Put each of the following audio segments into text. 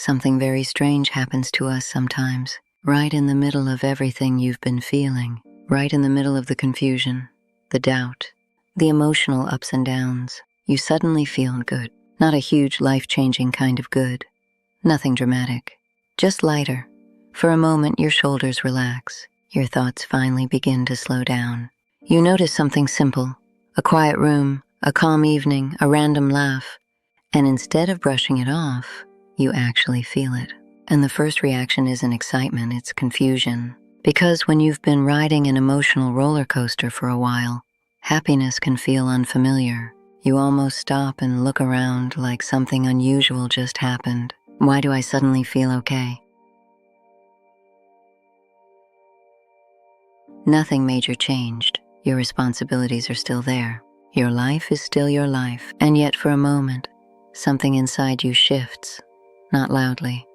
Something very strange happens to us sometimes, right in the middle of everything you've been feeling, right in the middle of the confusion, the doubt, the emotional ups and downs. You suddenly feel good. Not a huge, life-changing kind of good. Nothing dramatic. Just lighter. For a moment, your shoulders relax. Your thoughts finally begin to slow down. You notice something simple. A quiet room, a calm evening, a random laugh. And instead of brushing it off, you actually feel it. And the first reaction isn't excitement, it's confusion. Because when you've been riding an emotional roller coaster for a while, happiness can feel unfamiliar. You almost stop and look around like something unusual just happened. Why do I suddenly feel okay? Nothing major changed. Your responsibilities are still there. Your life is still your life. And yet for a moment, something inside you shifts. Not loudly,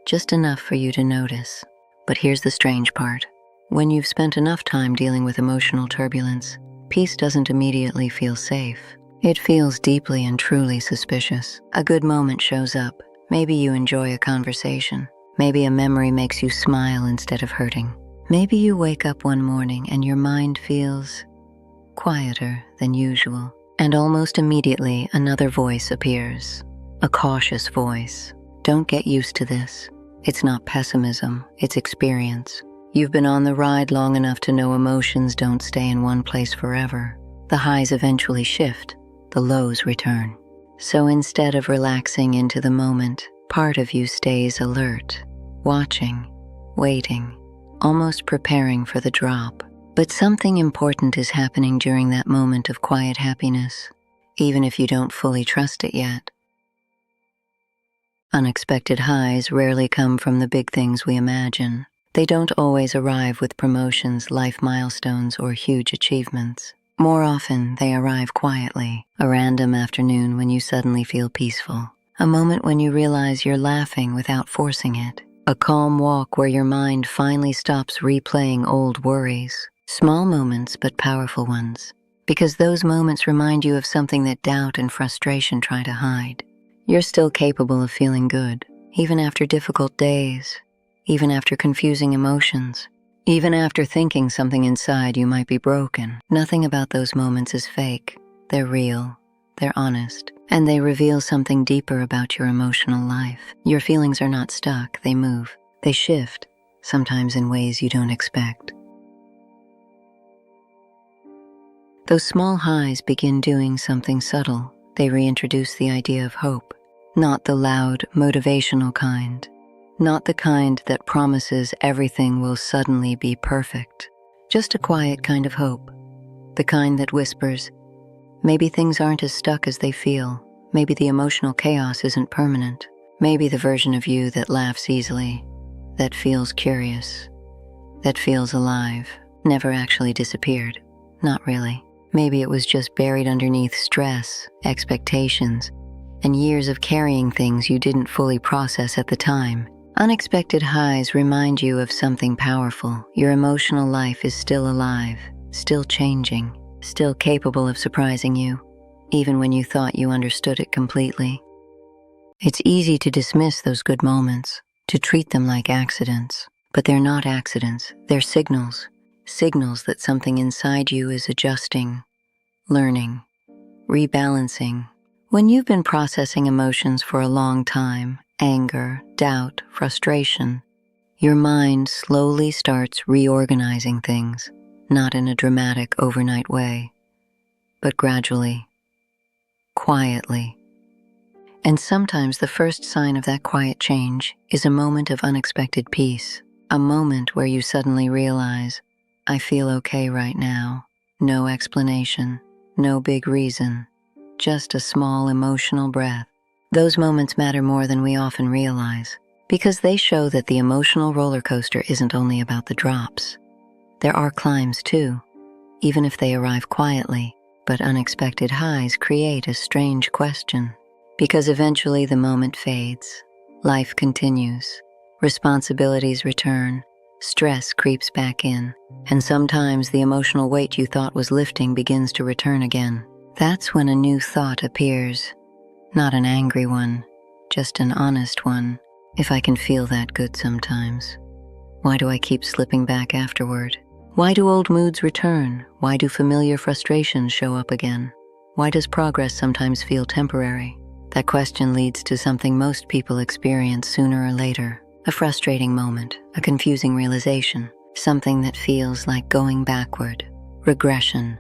just enough for you to notice. But here's the strange part. When you've spent enough time dealing with emotional turbulence, peace doesn't immediately feel safe. It feels deeply and truly suspicious. A good moment shows up. Maybe you enjoy a conversation. Maybe a memory makes you smile instead of hurting. Maybe you wake up one morning and your mind feels quieter than usual. And almost immediately another voice appears. A cautious voice. Don't get used to this. It's not pessimism, it's experience. You've been on the ride long enough to know emotions don't stay in one place forever. The highs eventually shift. The lows return. So instead of relaxing into the moment, part of you stays alert, watching, waiting, almost preparing for the drop. But something important is happening during that moment of quiet happiness, even if you don't fully trust it yet. Unexpected highs rarely come from the big things we imagine. They don't always arrive with promotions, life milestones, or huge achievements. More often, they arrive quietly, a random afternoon when you suddenly feel peaceful, a moment when you realize you're laughing without forcing it, a calm walk where your mind finally stops replaying old worries. Small moments, but powerful ones, because those moments remind you of something that doubt and frustration try to hide. You're still capable of feeling good, even after difficult days, even after confusing emotions. Even after thinking something inside you might be broken. Nothing about those moments is fake. They're real, they're honest, and they reveal something deeper about your emotional life. Your feelings are not stuck, they move, they shift, sometimes in ways you don't expect. Those small highs begin doing something subtle. They reintroduce the idea of hope, not the loud, motivational kind. Not the kind that promises everything will suddenly be perfect. Just a quiet kind of hope. The kind that whispers, maybe things aren't as stuck as they feel. Maybe the emotional chaos isn't permanent. Maybe the version of you that laughs easily, that feels curious, that feels alive, never actually disappeared. Not really. Maybe it was just buried underneath stress, expectations, and years of carrying things you didn't fully process at the time. Unexpected highs remind you of something powerful. Your emotional life is still alive, still changing, still capable of surprising you, even when you thought you understood it completely. It's easy to dismiss those good moments, to treat them like accidents. But they're not accidents, they're signals. Signals that something inside you is adjusting, learning, rebalancing. When you've been processing emotions for a long time, anger, doubt, frustration, your mind slowly starts reorganizing things, not in a dramatic overnight way, but gradually, quietly. And sometimes the first sign of that quiet change is a moment of unexpected peace, a moment where you suddenly realize, I feel okay right now. No explanation, no big reason, just a small emotional breath. Those moments matter more than we often realize, because they show that the emotional roller coaster isn't only about the drops. There are climbs too, even if they arrive quietly, but unexpected highs create a strange question. Because eventually the moment fades, life continues, responsibilities return, stress creeps back in, and sometimes the emotional weight you thought was lifting begins to return again. That's when a new thought appears. Not an angry one, just an honest one. If I can feel that good sometimes, why do I keep slipping back afterward? Why do old moods return? Why do familiar frustrations show up again? Why does progress sometimes feel temporary? That question leads to something most people experience sooner or later. A frustrating moment, a confusing realization, something that feels like going backward, regression,